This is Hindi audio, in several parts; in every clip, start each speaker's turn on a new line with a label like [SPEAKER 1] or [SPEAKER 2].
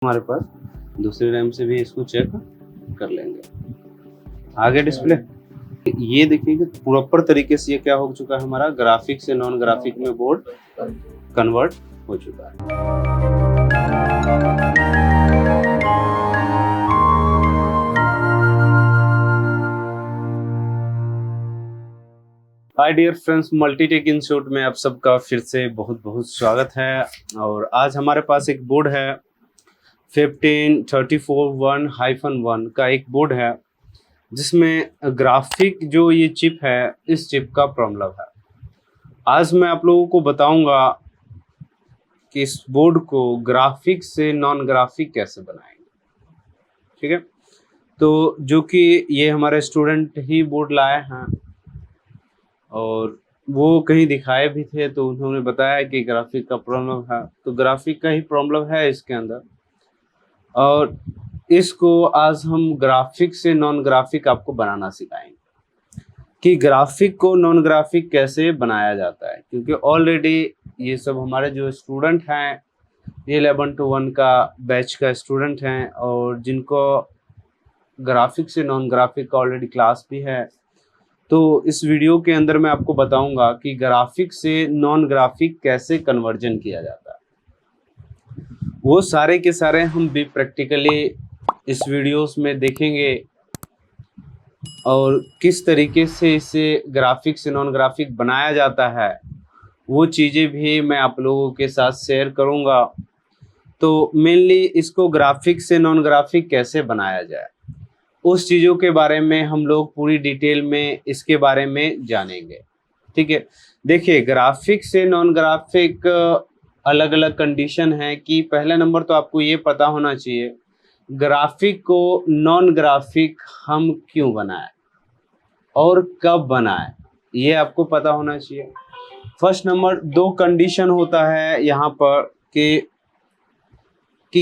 [SPEAKER 1] हमारे पास दूसरी रैम से भी इसको चेक कर लेंगे। आगे डिस्प्ले ये देखिए कि प्रॉपर तरीके से ये क्या हो चुका है, हमारा ग्राफिक से नॉन ग्राफिक में बोर्ड कन्वर्ट हो चुका है। Hi dear friends, Multitech institute में आप सबका फिर से बहुत बहुत स्वागत है। और आज हमारे पास एक बोर्ड है 15341-1 का एक बोर्ड है जिसमें ग्राफिक जो ये चिप है, इस चिप का प्रॉब्लम है। आज मैं आप लोगों को बताऊंगा कि इस बोर्ड को ग्राफिक से नॉन ग्राफिक कैसे बनाएंगे। ठीक है, तो जो कि ये हमारे स्टूडेंट ही बोर्ड लाए हैं और वो कहीं दिखाए भी थे, तो उन्होंने बताया कि ग्राफिक का प्रॉब्लम है। तो ग्राफिक का ही प्रॉब्लम है इसके अंदर, और इसको आज हम ग्राफिक से नॉन ग्राफिक आपको बनाना सिखाएंगे कि ग्राफिक को नॉन ग्राफिक कैसे बनाया जाता है। क्योंकि ऑलरेडी ये सब हमारे जो स्टूडेंट हैं, ये 11 to 1 का बैच का स्टूडेंट हैं और जिनको ग्राफिक से नॉन ग्राफिक का ऑलरेडी क्लास भी है। तो इस वीडियो के अंदर मैं आपको बताऊंगा कि ग्राफिक से नॉन ग्राफिक कैसे कन्वर्जन किया जाता है। वो सारे के सारे हम भी प्रैक्टिकली इस वीडियोस में देखेंगे और किस तरीके से इसे ग्राफिक से नॉन ग्राफिक बनाया जाता है, वो चीज़ें भी मैं आप लोगों के साथ शेयर करूंगा। तो मेनली इसको ग्राफिक से नॉन ग्राफिक कैसे बनाया जाए, उस चीज़ों के बारे में हम लोग पूरी डिटेल में इसके बारे में जानेंगे। ठीक है, देखिए ग्राफिक से नॉन ग्राफिक अलग अलग कंडीशन है कि पहला नंबर तो आपको ये पता होना चाहिए ग्राफिक को नॉन ग्राफिक हम क्यों बनाएं और कब बनाएं, ये आपको पता होना चाहिए। फर्स्ट नंबर, दो कंडीशन होता है यहाँ पर कि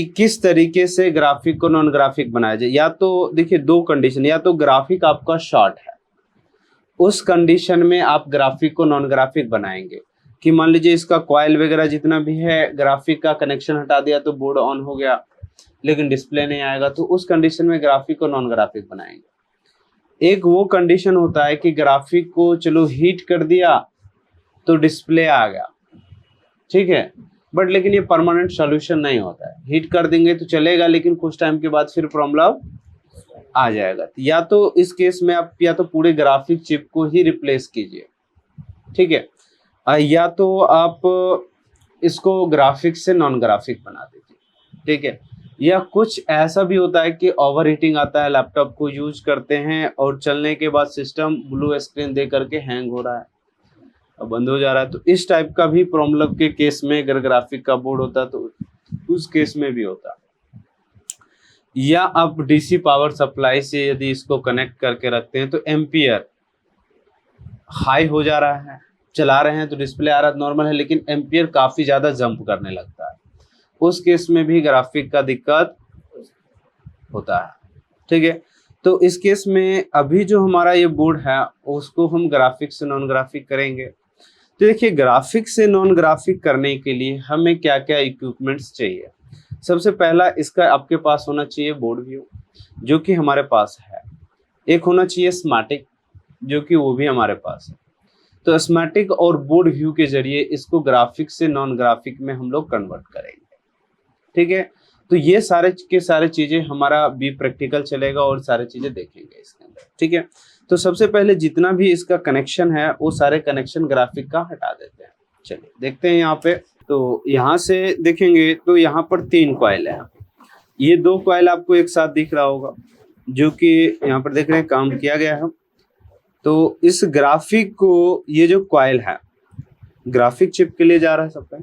[SPEAKER 1] किस तरीके से ग्राफिक को नॉन ग्राफिक बनाया जाए। या तो देखिए दो कंडीशन, या तो ग्राफिक आपका शॉर्ट है, उस कंडीशन में आप ग्राफिक को नॉन ग्राफिक बनाएंगे कि मान लीजिए इसका कॉइल वगैरह जितना भी है, ग्राफिक का कनेक्शन हटा दिया तो बोर्ड ऑन हो गया लेकिन डिस्प्ले नहीं आएगा, तो उस कंडीशन में ग्राफिक को नॉन ग्राफिक बनाएंगे। एक वो कंडीशन होता है कि ग्राफिक को चलो हीट कर दिया तो डिस्प्ले आ गया, ठीक है, बट लेकिन ये परमानेंट सॉल्यूशन नहीं होता है। हीट कर देंगे तो चलेगा लेकिन कुछ टाइम के बाद फिर प्रॉब्लम आ जाएगा। या तो इस केस में आप या तो पूरे ग्राफिक चिप को ही रिप्लेस कीजिए, ठीक है, या तो आप इसको ग्राफिक से नॉन ग्राफिक बना दीजिए, ठीक है। या कुछ ऐसा भी होता है कि ओवर हीटिंग आता है, लैपटॉप को यूज करते हैं और चलने के बाद सिस्टम ब्लू स्क्रीन दे करके हैंग हो रहा है, बंद हो जा रहा है। तो इस टाइप का भी प्रॉब्लम के केस में अगर ग्राफिक का बोर्ड होता तो उस केस में भी होता। या आप डीसी पावर सप्लाई से यदि इसको कनेक्ट करके रखते हैं तो एम्पियर हाई हो जा रहा है, चला रहे हैं तो डिस्प्ले आ रहा है नॉर्मल है, लेकिन एम्पियर काफी ज्यादा जंप करने लगता है, उस केस में भी ग्राफिक का दिक्कत होता है, ठीक है। तो इस केस में अभी जो हमारा ये बोर्ड है उसको हम ग्राफिक से नॉन ग्राफिक करेंगे। तो देखिए ग्राफिक से नॉन ग्राफिक करने के लिए हमें क्या क्या इक्विपमेंट्स चाहिए। सबसे पहला इसका आपके पास होना चाहिए बोर्ड व्यू, जो कि हमारे पास है। एक होना चाहिए स्मार्टिक, जो कि वो भी हमारे पास है। तो स्मार्टिक और बोर्ड व्यू के जरिए इसको ग्राफिक से नॉन ग्राफिक में हम लोग कन्वर्ट करेंगे, ठीक है। तो ये सारे के सारे चीजें हमारा बी प्रैक्टिकल चलेगा और सारे चीजें देखेंगे इसके अंदर, ठीक है। तो सबसे पहले जितना भी इसका कनेक्शन है वो सारे कनेक्शन ग्राफिक का हटा देते हैं। चलिए देखते हैं यहाँ पे। तो यहाँ से देखेंगे तो यहाँ पर 3 कॉइल है। ये 2 कॉइल आपको एक साथ दिख रहा होगा, जो कि यहाँ पर देख रहे हैं काम किया गया है। तो इस ग्राफिक को, ये जो कॉइल है ग्राफिक चिप के लिए जा रहा है सप्लाई,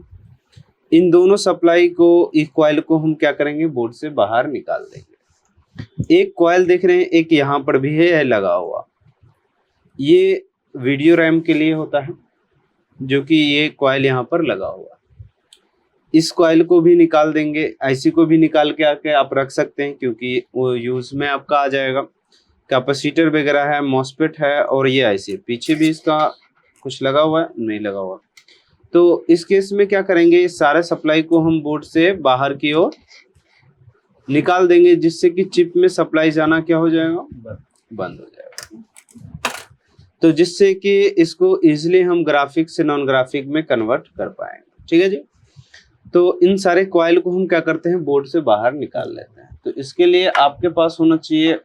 [SPEAKER 1] इन दोनों सप्लाई को, इस कॉइल को हम क्या करेंगे, बोर्ड से बाहर निकाल देंगे। एक कॉइल देख रहे हैं, एक यहाँ पर भी है लगा हुआ, ये वीडियो रैम के लिए होता है, जो कि ये कॉइल यहाँ पर लगा हुआ। इस कॉइल को भी निकाल देंगे, आईसी को भी निकाल के आके आप रख सकते हैं क्योंकि वो यूज में आपका आ जाएगा। कैपेसिटर वगैरह है, मॉसफेट है और ये आईसी, पीछे भी इसका कुछ लगा हुआ है, नहीं लगा हुआ। तो इस केस में क्या करेंगे, इस सारे सप्लाई को हम बोर्ड से बाहर की ओर निकाल देंगे, जिससे कि चिप में सप्लाई जाना क्या हो जाएगा, बंद हो जाएगा। तो जिससे कि इसको इजिली हम ग्राफिक से नॉन ग्राफिक में कन्वर्ट कर पाएंगे। ठीक है जी। तो इन सारे कॉइल को हम क्या करते हैं, बोर्ड से बाहर निकाल लेते हैं। तो इसके लिए आपके पास होना चाहिए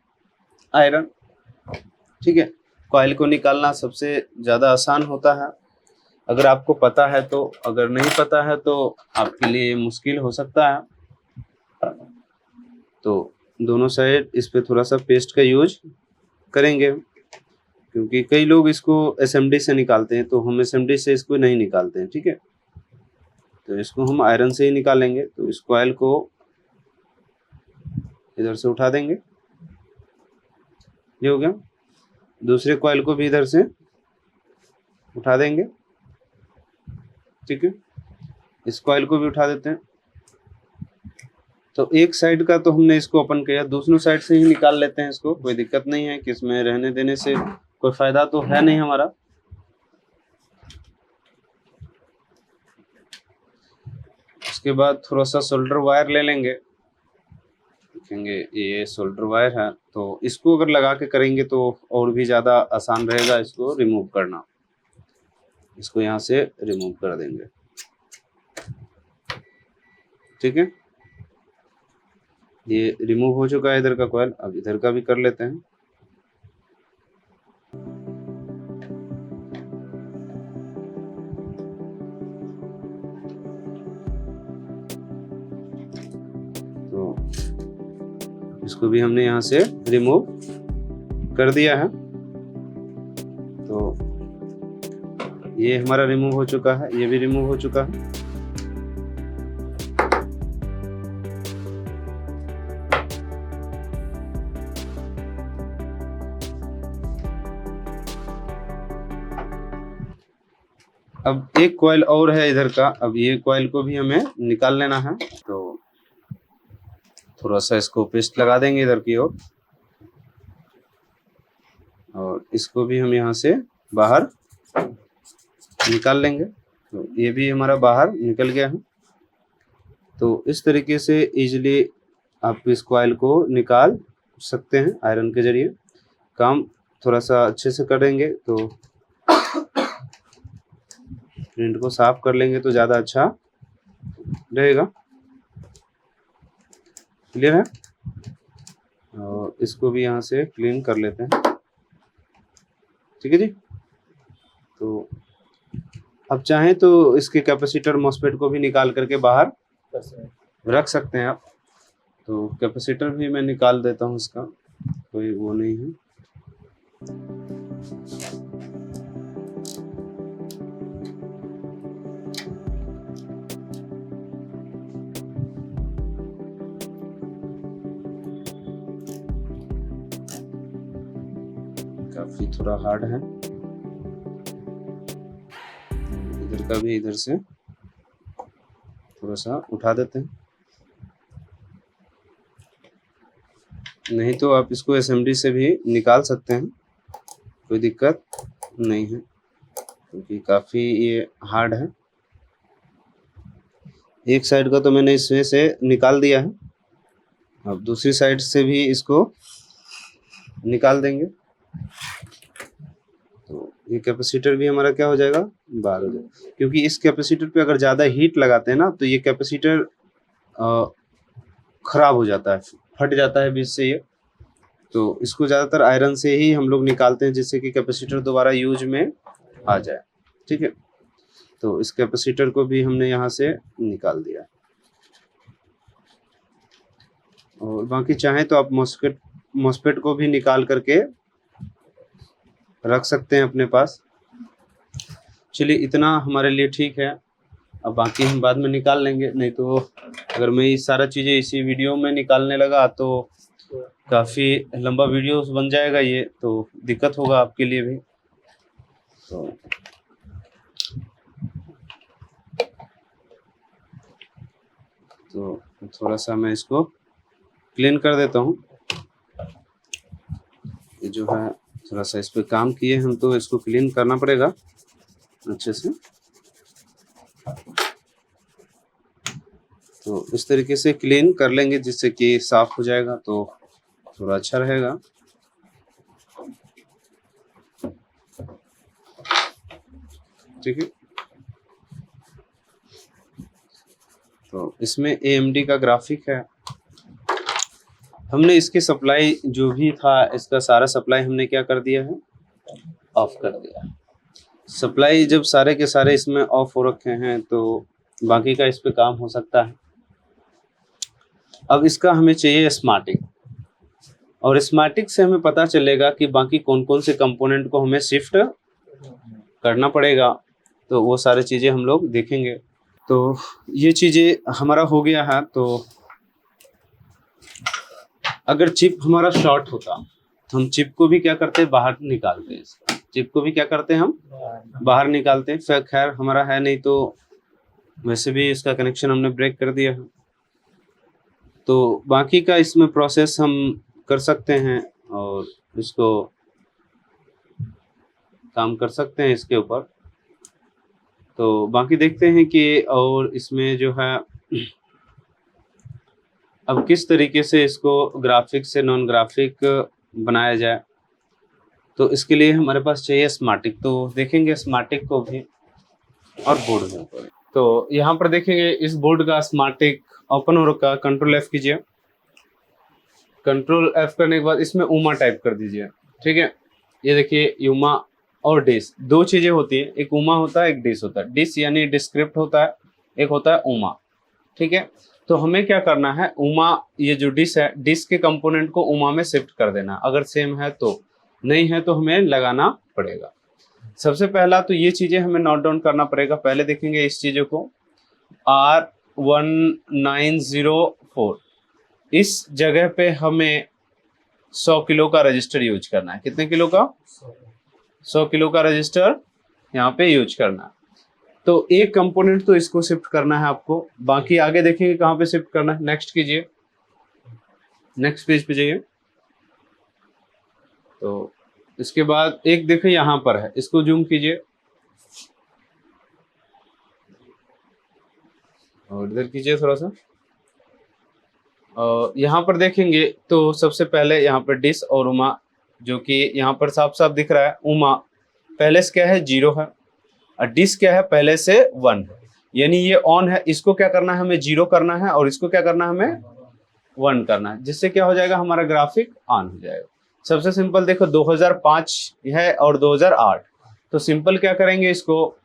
[SPEAKER 1] आयरन। ठीक है, कॉइल को निकालना सबसे ज्यादा आसान होता है अगर आपको पता है तो, अगर नहीं पता है तो आपके लिए मुश्किल हो सकता है। तो दोनों साइड इस पे थोड़ा सा पेस्ट का यूज करेंगे, क्योंकि कई लोग इसको एसएमडी से निकालते हैं, तो हम एसएमडी से इसको नहीं निकालते हैं। ठीक है, तो इसको हम आयरन से ही निकालेंगे। तो इस कॉइल को इधर से उठा देंगे, ये हो गया। दूसरे कॉइल को भी इधर से उठा देंगे। ठीक है, इस कॉइल को भी उठा देते हैं। तो एक साइड का तो हमने इसको ओपन किया, दूसरी साइड से ही निकाल लेते हैं इसको, कोई दिक्कत नहीं है कि इसमें रहने देने से कोई फायदा तो है नहीं हमारा। उसके बाद थोड़ा सा सोल्डर वायर ले लेंगे, देखेंगे ये सोल्डर वायर है, तो इसको अगर लगा के करेंगे तो और भी ज़्यादा आसान रहेगा इसको रिमूव करना। इसको यहाँ से रिमूव कर देंगे। ठीक है, ये रिमूव हो चुका है इधर का कॉइल। अब इधर का भी कर लेते हैं। तो इसको भी हमने यहाँ से रिमूव कर दिया है। तो ये हमारा रिमूव हो चुका है, ये भी रिमूव हो चुका है। अब एक कॉइल और है इधर का, अब ये कॉइल को भी हमें निकाल लेना है। तो थोड़ा सा इसको पेस्ट लगा देंगे इधर की ओर, और इसको भी हम यहाँ से बाहर निकाल लेंगे। तो ये भी हमारा बाहर निकल गया है। तो इस तरीके से इजीली आप इस कॉइल को निकाल सकते हैं आयरन के जरिए। काम थोड़ा सा अच्छे से करेंगे तो प्रिंट को साफ कर लेंगे तो ज़्यादा अच्छा रहेगा। क्लियर है? और इसको भी यहाँ से क्लीन कर लेते हैं। ठीक है जी। तो अब चाहें तो इसके कैपेसिटर मॉस्फेट को भी निकाल करके बाहर रख सकते हैं आप। तो कैपेसिटर भी मैं निकाल देता हूँ, इसका कोई वो नहीं है। काफी थोड़ा हार्ड है, इधर का भी इधर से थोड़ा सा उठा देते हैं। नहीं तो आप इसको एसएमडी से भी निकाल सकते हैं, कोई दिक्कत नहीं है, क्योंकि काफी ये हार्ड है। एक साइड का तो मैंने इसमें से निकाल दिया है, अब दूसरी साइड से भी इसको निकाल देंगे। तो ये कैपेसिटर भी हमारा क्या हो जाएगा, बाहर हो जाएगा। क्योंकि इस कैपेसिटर पे अगर ज़्यादा हीट लगाते हैं ना तो ये कैपेसिटर खराब हो जाता है, फट जाता है बीच से ये। तो इसको ज़्यादातर आयरन से ही हम लोग निकालते हैं, जिससे कि कैपेसिटर दोबारा यूज में आ जाए। ठीक है, तो इस कैपेसिटर को भी हमने यहाँ से निकाल दिया। और बाकी चाहें तो आप मॉस्फेट को भी निकाल करके रख सकते हैं अपने पास। चलिए, इतना हमारे लिए ठीक है। अब बाकी हम बाद में निकाल लेंगे, नहीं तो अगर मैं ये सारा चीज़ें इसी वीडियो में निकालने लगा तो काफ़ी लंबा वीडियो बन जाएगा, ये तो दिक्कत होगा आपके लिए भी। तो थोड़ा सा मैं इसको क्लीन कर देता हूँ। ये जो है थोड़ा सा इस पे काम किए हम, तो इसको क्लीन करना पड़ेगा अच्छे से। तो इस तरीके से क्लीन कर लेंगे जिससे कि साफ हो जाएगा तो थोड़ा अच्छा रहेगा। ठीक है, तो इसमें AMD का ग्राफिक है। हमने इसकी सप्लाई जो भी था इसका सारा सप्लाई हमने क्या कर दिया है, ऑफ कर दिया। सप्लाई जब सारे के सारे इसमें ऑफ हो रखे हैं तो बाकी का इस पे काम हो सकता है। अब इसका हमें चाहिए स्मार्टिक, और स्मार्टिक से हमें पता चलेगा कि बाकी कौन कौन से कंपोनेंट को हमें शिफ्ट करना पड़ेगा, तो वो सारी चीज़ें हम लोग देखेंगे। तो ये चीज़ें हमारा हो गया है। तो अगर चिप हमारा शॉर्ट होता तो हम चिप को भी क्या करते हैं, बाहर निकालते हैं। इसका चिप को भी क्या करते हैं, हम बाहर निकालते हैं। फिर खैर हमारा है नहीं तो वैसे भी इसका कनेक्शन हमने ब्रेक कर दिया है, तो बाकी का इसमें प्रोसेस हम कर सकते हैं और इसको काम कर सकते हैं इसके ऊपर। तो बाकी देखते हैं कि और इसमें जो है अब किस तरीके से इसको ग्राफिक से नॉन ग्राफिक बनाया जाए। तो इसके लिए हमारे पास चाहिए स्मार्टिक, तो देखेंगे स्मार्टिक को भी और बोर्ड में। तो यहाँ पर देखेंगे इस बोर्ड का स्मार्टिक ओपन हो रखा। कंट्रोल F कीजिए। कंट्रोल F करने के बाद इसमें उमा टाइप कर दीजिए। ठीक है, ये देखिए उमा और डिस दो चीजें होती है, एक उमा होता है एक डिस होता है। डिस यानी डिस्क्रिप्ट होता है, एक होता है उमा। ठीक है, तो हमें क्या करना है, उमा ये जो डिस है, डिस के कंपोनेंट को उमा में शिफ्ट कर देना। अगर सेम है तो, नहीं है तो हमें लगाना पड़ेगा। सबसे पहला तो ये चीजें हमें नोट डाउन करना पड़ेगा। पहले देखेंगे इस चीजों को, R1904 इस जगह पे हमें 100 किलो का रजिस्टर यूज करना है। कितने किलो का, 100 किलो का रजिस्टर यहाँ पे यूज करना है। तो एक कंपोनेंट तो इसको शिफ्ट करना है आपको, बाकी आगे देखेंगे कहाँ पे शिफ्ट करना है। नेक्स्ट कीजिए, नेक्स्ट पेज पे जाइए। तो इसके बाद एक देखिए यहाँ पर है, इसको जूम कीजिए और इधर कीजिए थोड़ा सा। यहाँ पर देखेंगे तो सबसे पहले यहाँ पर डिस और उमा, जो कि यहाँ पर साफ साफ दिख रहा है। उमा पहले से क्या है, 0 है, और डिस क्या है, पहले से 1 है, यानी ये ऑन है। इसको क्या करना है, हमें 0 करना है, और इसको क्या करना है, हमें 1 करना है, जिससे क्या हो जाएगा, हमारा ग्राफिक ऑन हो जाएगा। सबसे सिंपल देखो 2005 है और 2008, तो सिंपल क्या करेंगे, इसको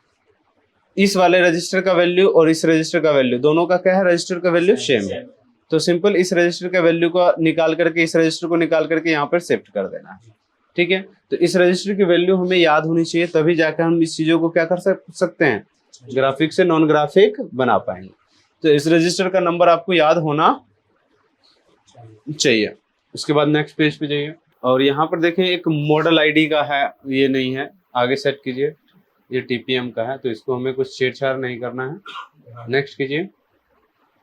[SPEAKER 1] इस वाले रजिस्टर का वैल्यू और इस रजिस्टर का वैल्यू दोनों का क्या है, रजिस्टर का वैल्यू सेम है। तो सिंपल इस रजिस्टर का वैल्यू को निकाल करके इस रजिस्टर को निकाल करके यहाँ पर शिफ्ट कर देना है। ठीक है, तो इस रजिस्टर की वैल्यू हमें याद होनी चाहिए, तभी जाकर हम इस चीजों को क्या कर सकते हैं, ग्राफिक से नॉन ग्राफिक बना पाएंगे। तो इस रजिस्टर का नंबर आपको याद होना चाहिए। उसके बाद नेक्स्ट पेज पे जाइए और यहाँ पर देखें एक मॉडल आईडी का है, ये नहीं है, आगे सेट कीजिए। ये TPM का है तो इसको हमें कुछ छेड़छाड़ नहीं करना है। नेक्स्ट कीजिए।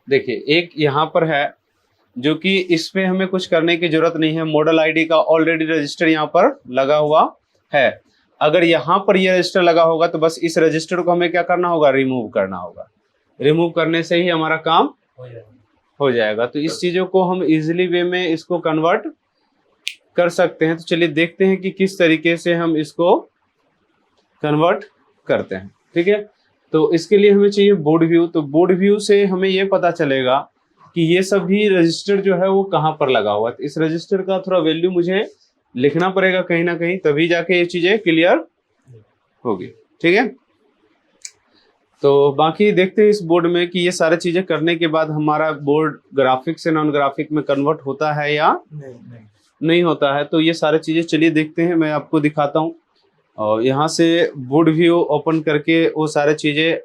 [SPEAKER 1] देखिए एक यहाँ पर है जो कि इस पे हमें कुछ करने की जरूरत नहीं है, मॉडल आईडी का ऑलरेडी रजिस्टर यहाँ पर लगा हुआ है। अगर यहाँ पर ये रजिस्टर लगा होगा तो बस इस रजिस्टर को हमें क्या करना होगा, रिमूव करना होगा। रिमूव करने से ही हमारा काम हो जाएगा। तो इस चीजों को हम इजिली वे में इसको कन्वर्ट कर सकते हैं। तो चलिए देखते हैं कि किस तरीके से हम इसको कन्वर्ट करते हैं। ठीक है, तो इसके लिए हमें चाहिए बोर्ड व्यू। तो बोर्ड व्यू से हमें ये पता चलेगा कि ये सभी रजिस्टर जो है वो कहाँ पर लगा हुआ है। तो इस रजिस्टर का थोड़ा वैल्यू मुझे लिखना पड़ेगा कहीं ना कहीं, तभी जाके ये चीजें क्लियर होगी। ठीक है, तो बाकी देखते हैं इस बोर्ड में कि ये सारी चीजें करने के बाद हमारा बोर्ड ग्राफिक से नॉन ग्राफिक में कन्वर्ट होता है या नहीं होता है। तो ये सारी चीजें चलिए देखते हैं, मैं आपको दिखाता हूँ। और यहाँ से बोर्ड व्यू ओपन करके वो सारे चीजें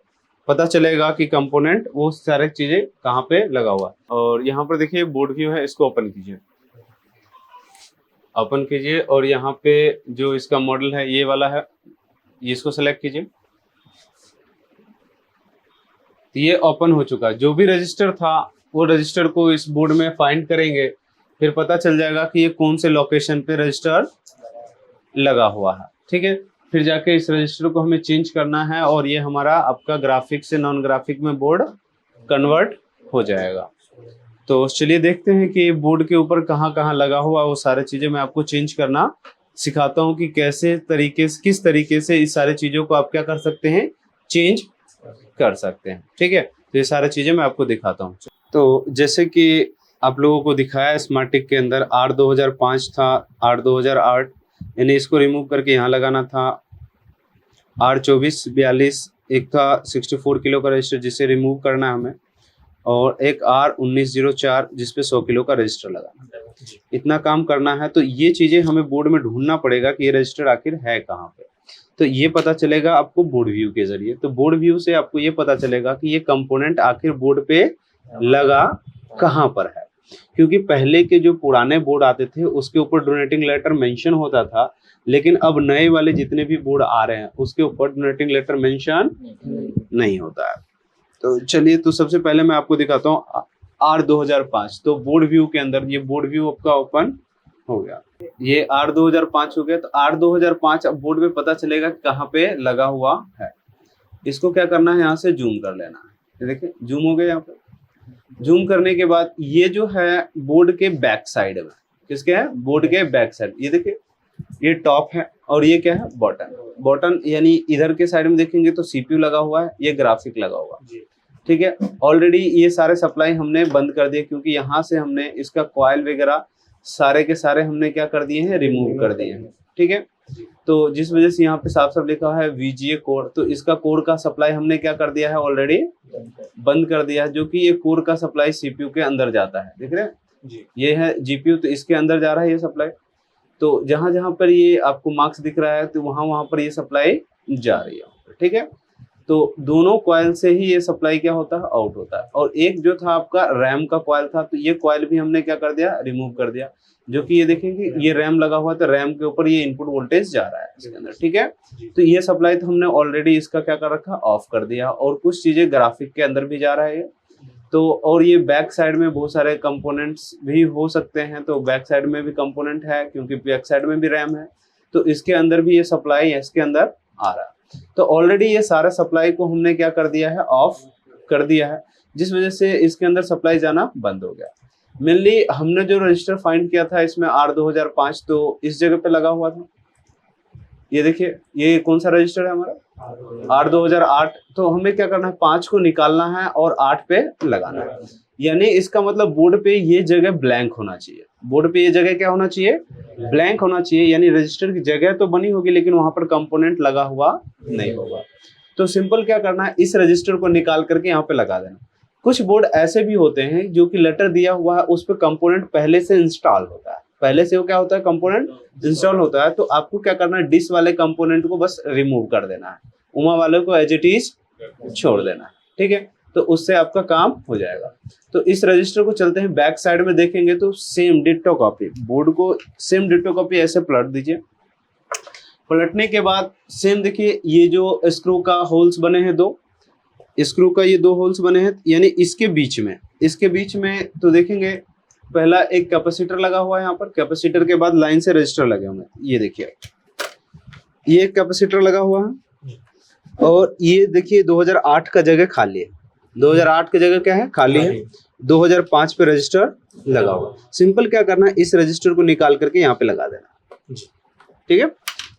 [SPEAKER 1] पता चलेगा कि कंपोनेंट वो सारे चीजें कहाँ पे लगा हुआ। और यहाँ पर देखिए बोर्ड व्यू है, इसको ओपन कीजिए, ओपन कीजिए और यहाँ पे जो इसका मॉडल है ये वाला है, ये इसको सेलेक्ट कीजिए। ये ओपन हो चुका। जो भी रजिस्टर था वो रजिस्टर को इस बोर्ड में फाइंड करेंगे, फिर पता चल जाएगा कि ये कौन से लोकेशन पे रजिस्टर लगा हुआ है। ठीक है, फिर जाके इस रजिस्टर को हमें चेंज करना है और ये हमारा आपका ग्राफिक से नॉन ग्राफिक में बोर्ड कन्वर्ट हो जाएगा। तो चलिए देखते हैं कि बोर्ड के ऊपर कहाँ कहाँ लगा हुआ वो सारी चीजें मैं आपको चेंज करना सिखाता हूँ कि कैसे तरीके से, किस तरीके से इस सारी चीजों को आप क्या कर सकते हैं, चेंज कर सकते हैं। ठीक है, तो ये सारी चीजें मैं आपको दिखाता हूँ। तो जैसे कि आप लोगों को दिखाया स्मार्टिक के अंदर R 2005 था, R 2008, यानी इसको रिमूव करके यहाँ लगाना था। R 2442 एक था 64 किलो का रजिस्टर जिसे रिमूव करना है हमें, और एक R 1904 जिसपे 100 किलो का रजिस्टर लगाना है। इतना काम करना है। तो ये चीजें हमें बोर्ड में ढूंढना पड़ेगा कि ये रजिस्टर आखिर है कहाँ पे। तो ये पता चलेगा आपको बोर्ड व्यू के जरिए। तो बोर्ड व्यू से आपको ये पता चलेगा कि ये कंपोनेंट आखिर बोर्ड पे लगा कहाँ पर है, क्योंकि पहले के जो पुराने बोर्ड आते थे उसके ऊपर डोनेटिंग लेटर मेंशन होता था, लेकिन अब नए वाले जितने भी बोर्ड आ रहे हैं उसके ऊपर डोनेटिंग लेटर मेंशन नहीं होता है। तो चलिए, तो सबसे पहले मैं आपको दिखाता हूँ R 2005। तो बोर्ड व्यू के अंदर ये बोर्ड व्यू आपका ओपन हो गया, ये R 2005 हो गया। तो R 2005 अब बोर्ड में पता चलेगा कहाँ पे लगा हुआ है। इसको क्या करना है, यहाँ से जूम कर लेना है। देखिए जूम हो गया। यहाँ पे जूम करने के बाद ये जो है बोर्ड के बैक साइड में, किसके है, बोर्ड के बैक साइड, ये देखिए ये टॉप है और ये क्या है, बटन। बटन यानी इधर के साइड में देखेंगे तो सीपीयू लगा हुआ है, ये ग्राफिक लगा हुआ है। ठीक है, ऑलरेडी ये सारे सप्लाई हमने बंद कर दिए, क्योंकि यहाँ से हमने इसका कॉइल वगैरह सारे के सारे हमने क्या कर दिए हैं, रिमूव कर दिए हैं। ठीक है, तो जिस वजह से यहाँ पे साफ साफ लिखा है VGA कोर, तो इसका कोर का सप्लाई हमने क्या कर दिया है, ऑलरेडी बंद कर दिया है, जो कि ये कोर का सप्लाई सीपीयू के अंदर जाता है। देख रहे हैं जी, ये है जीपीयू, तो इसके अंदर जा रहा है ये सप्लाई। तो जहां जहां पर ये आपको मार्क्स दिख रहा है तो वहां वहां पर ये सप्लाई जा रही है। ठीक है, तो दोनों कॉइल से ही ये सप्लाई क्या होता है, आउट होता है। और एक जो था आपका रैम का कॉइल था, तो ये कॉइल भी हमने क्या कर दिया, रिमूव कर दिया, जो कि ये देखेंगे ये रैम लगा हुआ है, तो रैम के ऊपर ये इनपुट वोल्टेज जा रहा है इसके अंदर। ठीक है, तो ये सप्लाई तो हमने ऑलरेडी इसका क्या कर रखा, ऑफ कर दिया। और कुछ चीजें ग्राफिक के अंदर भी जा रहा है तो, और ये बैक साइड में बहुत सारे कंपोनेंट्स भी हो सकते हैं, तो बैक साइड में भी कंपोनेंट है, क्योंकि बैक साइड में भी रैम है, तो इसके अंदर भी ये सप्लाई इसके अंदर आ रहा है। तो ऑलरेडी ये सारा सप्लाई को हमने क्या कर दिया है, ऑफ कर दिया है, जिस वजह से इसके अंदर सप्लाई जाना बंद हो गया। मेनली हमने जो रजिस्टर फाइंड किया था इसमें R 2005, तो इस जगह पे लगा हुआ था। ये देखिए ये कौन सा रजिस्टर है हमारा, R 2008। तो हमें क्या करना है, 5 को निकालना है और 8 पे लगाना है। यानी इसका मतलब बोर्ड पे ये जगह ब्लैंक होना चाहिए। बोर्ड पे ये जगह क्या होना चाहिए, ब्लैंक होना चाहिए। यानी रजिस्टर की जगह तो बनी होगी लेकिन वहां पर कंपोनेंट लगा हुआ नहीं होगा। तो सिंपल क्या करना है, इस रजिस्टर को निकाल करके यहाँ पे लगा देना। कुछ बोर्ड ऐसे भी होते हैं जो कि लेटर दिया हुआ है, उस पर कंपोनेंट पहले से इंस्टॉल होता है, पहले से वो क्या होता है, कंपोनेंट इंस्टॉल होता है। तो आपको क्या करना है, डिस वाले कंपोनेंट को बस रिमूव कर देना है, उमा वाले को एज इट इज छोड़ देना है। ठीक है, तो उससे आपका काम हो जाएगा। तो इस रजिस्टर को चलते हैं बैक साइड में देखेंगे तो सेम डिट्टो कॉपी, बोर्ड को सेम डिट्टो कॉपी ऐसे पलट दीजिए। पलटने के बाद सेम देखिए ये जो स्क्रू का होल्स बने हैं, दो स्क्रू का ये 2 होल्स बने हैं, यानी इसके बीच में तो देखेंगे पहला एक कैपेसिटर लगा हुआ है यहाँ पर, कैपेसिटर के बाद लाइन से रजिस्टर लगे होंगे। ये देखिए ये एक कैपेसिटर लगा हुआ है, और ये देखिए 2008 का जगह खाली है। 2008 की जगह क्या है, खाली है। 2005 पे रजिस्टर लगा हुआ। सिंपल क्या करना है, इस रजिस्टर को निकाल करके यहाँ पे लगा देना। ठीक है,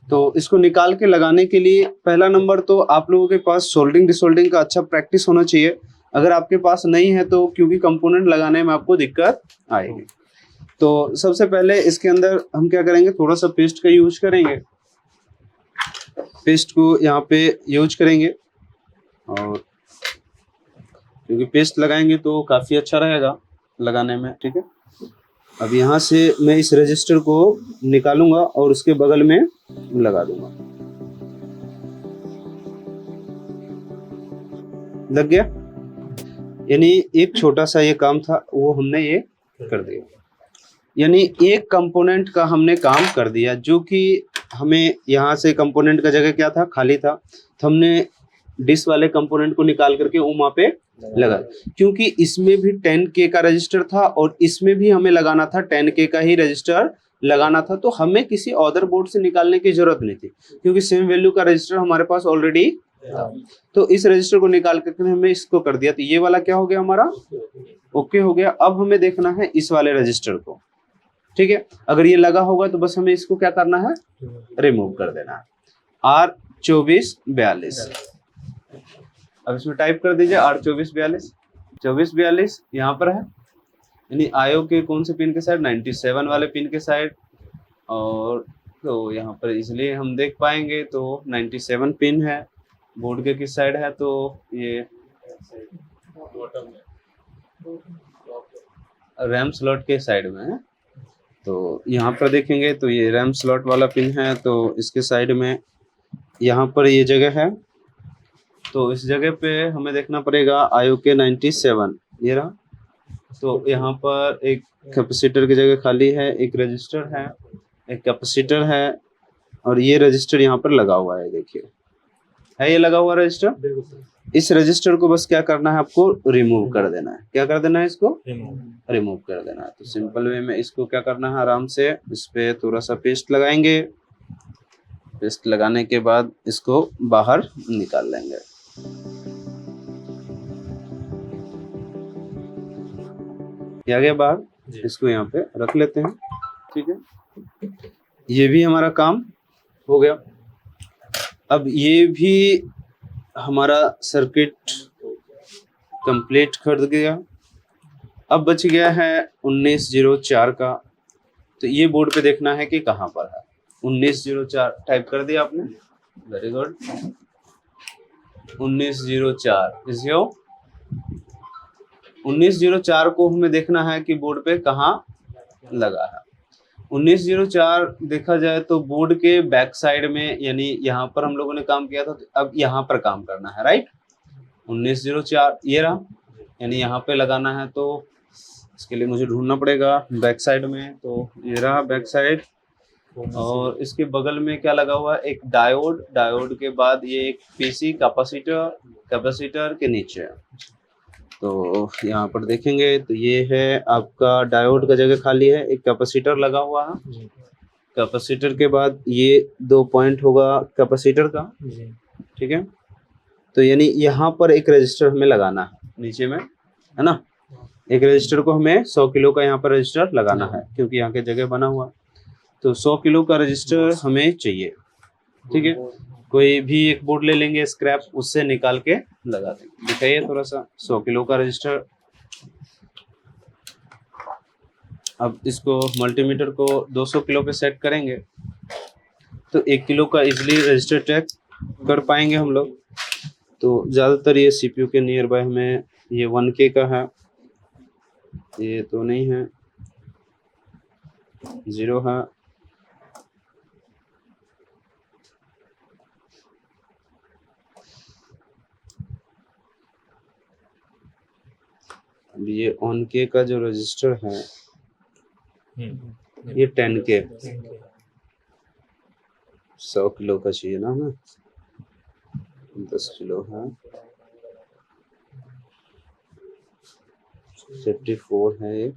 [SPEAKER 1] तो इसको निकाल के लगाने के लिए पहला नंबर तो आप लोगों के पास सोल्डरिंग डिसोल्डरिंग का अच्छा प्रैक्टिस होना चाहिए। अगर आपके पास नहीं है तो, क्योंकि कंपोनेंट लगाने में आपको दिक्कत आएगी। तो सबसे पहले इसके अंदर हम क्या करेंगे, थोड़ा सा पेस्ट का यूज करेंगे। पेस्ट को यहाँ पे यूज करेंगे, और क्योंकि पेस्ट लगाएंगे तो काफी अच्छा रहेगा लगाने में। ठीक है, अब यहाँ से मैं इस रजिस्टर को निकालूंगा और उसके बगल में लगा दूंगा। लग गया, यानी एक छोटा सा ये काम था वो हमने ये कर दिया। यानी एक कंपोनेंट का हमने काम कर दिया, जो कि हमें यहाँ से कंपोनेंट का जगह क्या था, खाली था, तो हमने डिस वाले कंपोनेंट को निकाल करके वहां पे लगा, क्योंकि इसमें भी 10K का रजिस्टर था और इसमें भी हमें लगाना था 10K का ही रजिस्टर लगाना था। तो हमें किसी अदर बोर्ड से निकालने की जरूरत नहीं थी, क्योंकि सेम वैल्यू का रजिस्टर हमारे पास ऑलरेडी तो इस रजिस्टर को निकाल करके हमें इसको कर दिया, तो ये वाला क्या हो गया हमारा, ओके हो गया। अब हमें देखना है इस वाले रजिस्टर को, ठीक है। अगर ये लगा होगा तो बस हमें इसको क्या करना है, रिमूव कर देना है। R2442, अब इसमें टाइप कर दीजिए R2442, 2442 यहाँ पर है, यानी आयो के कौन से पिन के साइड, 97 वाले पिन के साइड। और तो यहाँ पर इसलिए हम देख पाएंगे तो 97 पिन है, बोर्ड के किस साइड है, तो ये रैम स्लॉट के साइड में है। तो यहाँ पर देखेंगे तो ये रैम स्लॉट वाला पिन है, तो इसके साइड में यहाँ पर ये जगह है, तो इस जगह पे हमें देखना पड़ेगा IOK 97, ये रहा। तो यहाँ पर एक कैपेसिटर की जगह खाली है, एक रजिस्टर है, एक कैपेसिटर है, और ये रजिस्टर यहाँ पर लगा हुआ है, देखिए है ये लगा हुआ रजिस्टर। इस रजिस्टर को बस क्या करना है, आपको रिमूव कर देना है। क्या कर देना है, इसको रिमूव कर देना है। तो सिंपल वे में इसको क्या करना है, आराम से इस पे थोड़ा सा पेस्ट लगाएंगे। पेस्ट लगाने के बाद इसको बाहर निकाल लेंगे। ये आ गया बाहर, इसको यहाँ पे रख लेते हैं, ठीक है। ये भी हमारा काम हो गया। अब ये भी हमारा सर्किट कंप्लीट कर गया। अब बच गया है 1904 का, तो ये बोर्ड पे देखना है कि कहाँ पर है। 1904 टाइप कर दिया आपने, वेरी गुड। 1904 इज यो 1904 को हमें देखना है कि बोर्ड पे कहाँ लगा है। 1904 देखा जाए तो बोर्ड के बैक साइड में, यानी यहाँ पर हम लोगों ने काम किया था, तो अब यहाँ पर काम करना है, राइट। 1904 ये रहा, यानी यहाँ पे लगाना है, तो इसके लिए मुझे ढूंढना पड़ेगा बैक साइड में। तो ये रहा बैक साइड, और इसके बगल में क्या लगा हुआ है, एक डायोड। डायोड के बाद ये एक पीसी कैपेसिटर, कैपेसिटर के नीचे। तो यहाँ पर देखेंगे तो ये है आपका डायोड का जगह खाली है, एक कैपेसिटर लगा हुआ है। कैपेसिटर के बाद ये 2 पॉइंट होगा कैपेसिटर का, ठीक है। तो यानी यहाँ पर एक रजिस्टर हमें लगाना है नीचे में, है ना। एक रजिस्टर को हमें 100 किलो का यहाँ पर रजिस्टर लगाना है, क्योंकि यहाँ के जगह बना हुआ। तो 100 किलो का रजिस्टर हमें चाहिए, ठीक है। कोई भी एक बोर्ड ले लेंगे स्क्रैप, उससे निकाल के लगा देंगे। दिखाइए थोड़ा सा 100 किलो का रजिस्टर। अब इसको मल्टीमीटर को 200 किलो पे सेट करेंगे, तो 1 किलो का इजीली रजिस्टर ट्रैक कर पाएंगे हम लोग। तो ज़्यादातर ये सीपीयू के नियर बाय हमें ये 1K का है, ये तो नहीं है, 0 है। अब ये 1K का जो रजिस्टर है, ये 10K 100 किलो का चाहिए ना हमें, 10 किलो है, 54 है ये।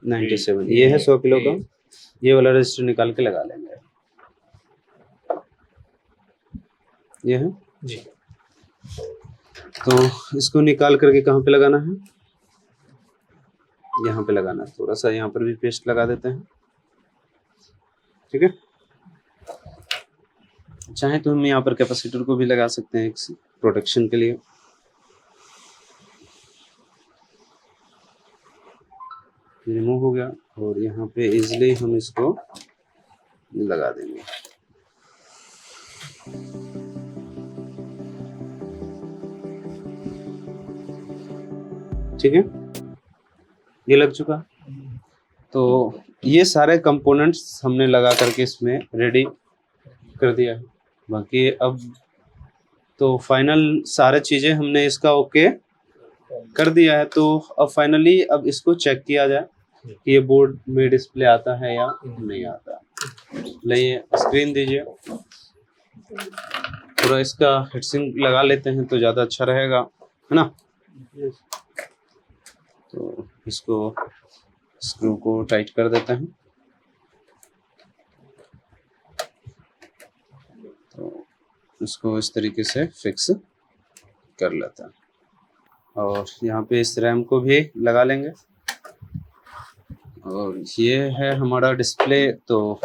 [SPEAKER 1] $97 ये है 100 किलो का। ये वाला रजिस्टर निकाल के लगा लेंगे, ये है जी। तो इसको निकाल करके कहाँ पे लगाना है, यहाँ पे लगाना है। थोड़ा सा यहाँ पर भी पेस्ट लगा देते हैं, ठीक है। चाहे तो हम यहाँ पर कैपेसिटर को भी लगा सकते हैं प्रोटेक्शन के लिए। रिमूव हो गया, और यहाँ पे इजीली हम इसको लगा देंगे, ठीक है। ये लग चुका। तो ये सारे कंपोनेंट्स हमने लगा करके इसमें रेडी कर दिया है। बाकी अब तो फाइनल सारे चीज़ें हमने इसका ओके कर दिया है। तो अब फाइनली अब इसको चेक किया जाए कि ये बोर्ड में डिस्प्ले आता है या नहीं आता। लाइए स्क्रीन दीजिए। थोड़ा इसका हिटसिंग लगा लेते हैं तो ज़्यादा अच्छा रहेगा, है ना। तो इसको स्क्रू को टाइट कर देते हैं। तो इसको इस तरीके से फिक्स कर लेते हैं और यहाँ पे इस रैम को भी लगा लेंगे। और ये है हमारा डिस्प्ले, तो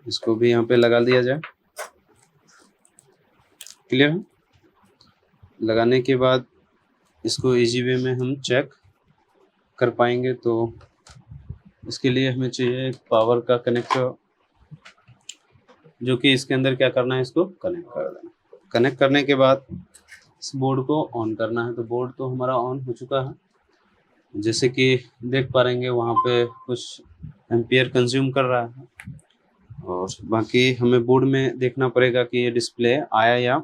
[SPEAKER 1] इसको भी यहाँ पे लगा दिया जाए। क्लियर है। लगाने के बाद इसको इजी वे में हम चेक कर पाएंगे। तो इसके लिए हमें चाहिए एक पावर का कनेक्टर, जो कि इसके अंदर क्या करना है, इसको कनेक्ट कर देना। कनेक्ट करने के बाद इस बोर्ड को ऑन करना है। तो बोर्ड तो हमारा ऑन हो चुका है, जैसे कि देख पा रहेंगे वहाँ पे कुछ एम्पियर कंज्यूम कर रहा है। और बाकी हमें बोर्ड में देखना पड़ेगा कि ये डिस्प्ले आया या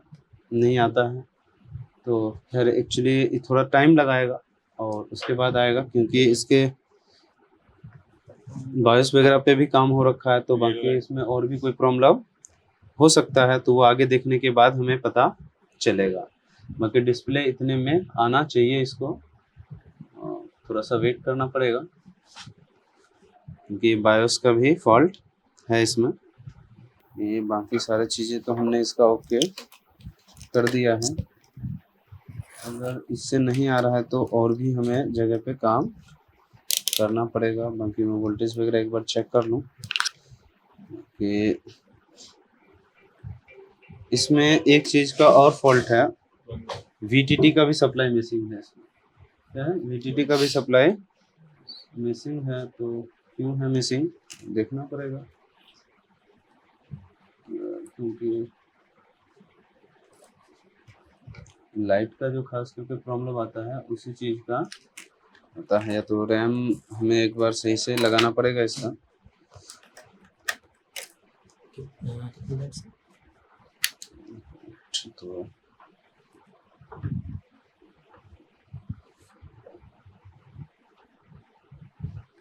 [SPEAKER 1] नहीं आता है। तो फिर एक्चुअली थोड़ा टाइम लगाएगा और उसके बाद आएगा, क्योंकि इसके बायोस वगैरह पे भी काम हो रखा है। तो बाकी इसमें और भी कोई प्रॉब्लम हो सकता है, तो वो आगे देखने के बाद हमें पता चलेगा। बाकी डिस्प्ले इतने में आना चाहिए। इसको थोड़ा सा वेट करना पड़ेगा, क्योंकि बायोस का भी फॉल्ट है इसमें। ये बाकी सारी चीज़ें तो हमने इसका ओके कर दिया है। अगर इससे नहीं आ रहा है तो और भी हमें जगह पे काम करना पड़ेगा। बाकी मैं वोल्टेज वगैरह एक बार चेक कर लूँ कि इसमें एक चीज़ का और फॉल्ट है, VTT का भी सप्लाई मिसिंग है इसमें। क्या है, VTT का भी सप्लाई मिसिंग है। तो क्यों है मिसिंग देखना पड़ेगा, क्योंकि लाइट का जो खास करके प्रॉब्लम आता है उसी चीज़ का होता है। या तो रैम हमें एक बार सही से लगाना पड़ेगा इसका। तो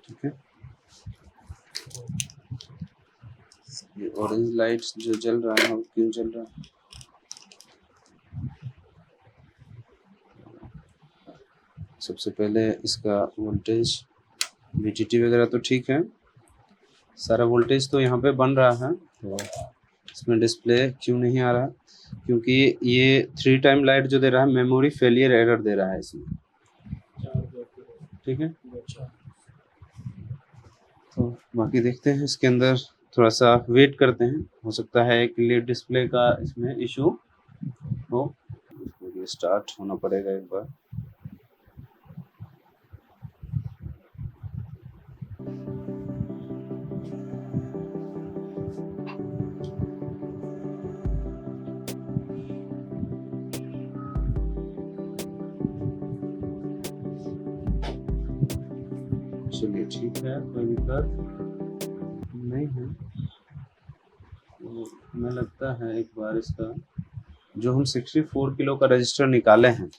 [SPEAKER 1] ठीक है, ये ऑरेंज लाइट जो जल रहा है वो क्यों जल रहा है। सबसे पहले इसका वोल्टेज VTT वगैरह तो ठीक है, सारा वोल्टेज तो यहाँ पे बन रहा है। तो इसमें डिस्प्ले क्यों नहीं आ रहा है, क्योंकि ये 3 टाइम लाइट जो दे रहा है मेमोरी फेलियर एरर दे रहा है इसमें। ठीक है, तो बाकी देखते हैं इसके अंदर, थोड़ा सा वेट करते हैं। हो सकता है कि लीड डिस्प्ले का इसमें इशू हो। इसको स्टार्ट होना पड़ेगा एक बार। चलिए ठीक है, कोई दिक्कत नहीं है। तो हमें लगता है एक बार इसका जो हम 64 किलो का रजिस्टर निकाले हैं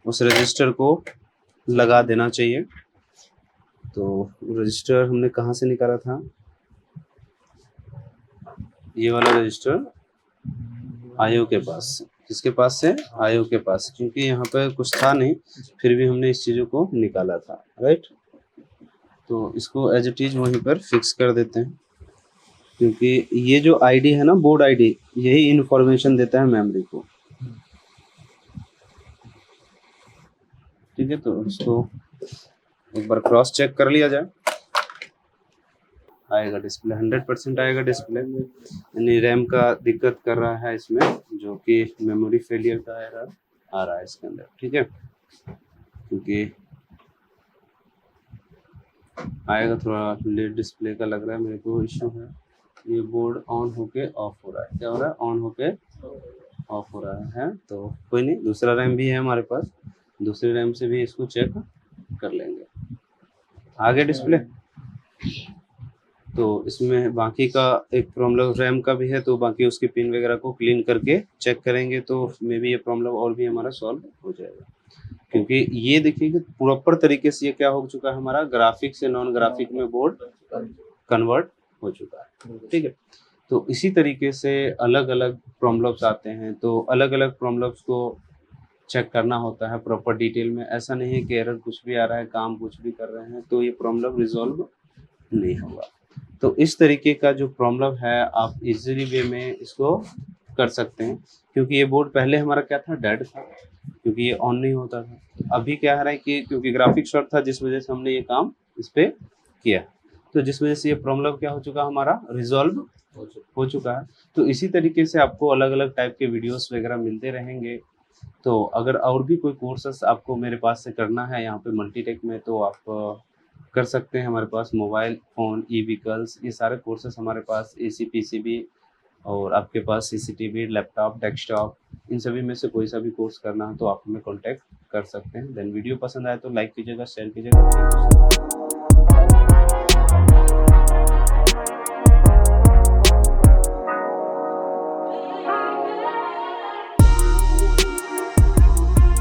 [SPEAKER 1] उस रजिस्टर को लगा देना चाहिए। तो रजिस्टर हमने कहाँ से निकाला था, ये वाला रजिस्टर आयो के पास से। किसके पास से, आयो के पास, क्योंकि यहाँ पे कुछ था नहीं, फिर भी हमने इस चीज़ों को निकाला था। राइट, तो इसको एज इट इज वहीं पर फिक्स कर देते हैं, क्योंकि ये जो आईडी है ना, बोर्ड आईडी, यही इंफॉर्मेशन देता है मेमोरी को। ठीक है, तो इसको एक बार क्रॉस चेक कर लिया जाए। आएगा डिस्प्ले, 100% आएगा डिस्प्ले। यानी रैम का दिक्कत कर रहा है इसमें, जो कि मेमोरी फेलियर का एरर आ रहा है इसके अंदर। ठीक है, क्योंकि आएगा थोड़ा लेट डिस्प्ले का लग रहा है मेरे को इश्यू है। ये बोर्ड ऑन होके ऑफ हो रहा है, क्या हो रहा है, ऑन होके ऑफ हो रहा है। तो कोई नहीं, दूसरा रैम भी है हमारे पास, दूसरे रैम से भी इसको चेक कर लेंगे। आगे डिस्प्ले, तो इसमें बाकी का एक प्रॉब्लम रैम का भी है, तो बाकी उसकी पिन वगैरह को क्लीन करके चेक करेंगे, तो मे बी ये प्रॉब्लम और भी हमारा सॉल्व हो जाएगा। क्योंकि ये देखिए कि प्रॉपर तरीके से ये क्या हो चुका है, हमारा ग्राफिक से नॉन ग्राफिक में बोर्ड कन्वर्ट हो चुका है। ठीक है, तो इसी तरीके से अलग अलग प्रॉब्लम्स आते हैं, तो अलग अलग प्रॉब्लम्स को चेक करना होता है प्रॉपर डिटेल में। ऐसा नहीं है कि एरर कुछ भी आ रहा है, काम कुछ भी कर रहे हैं तो ये प्रॉब्लम रिजॉल्व नहीं होगा। तो इस तरीके का जो प्रॉब्लम है आप इजीली वे में इसको कर सकते हैं, क्योंकि ये बोर्ड पहले हमारा क्या था, डेड था, क्योंकि ये ऑन नहीं होता था। अभी क्या है कि क्योंकि ग्राफिक शॉर्ट था जिस वजह से हमने ये काम इस पे किया, तो जिस वजह से ये प्रॉब्लम क्या हो चुका, हमारा रिजॉल्व हो चुका है। तो इसी तरीके से आपको अलग अलग टाइप के वीडियोस वगैरह मिलते रहेंगे। तो अगर और भी कोई कोर्सेस आपको मेरे पास से करना है यहाँ पे मल्टीटेक में, तो आप कर सकते हैं। हमारे पास मोबाइल फ़ोन, ई व्हीकल्स, ये सारे कोर्सेस हमारे पास, एसी पीसीबी, और आपके पास सीसीटीवी, लैपटॉप, डेस्कटॉप, इन सभी में से कोई सा भी कोर्स करना है तो आप हमें कॉन्टैक्ट कर सकते हैं। देन वीडियो पसंद आए तो लाइक कीजिएगा, शेयर कीजिएगा।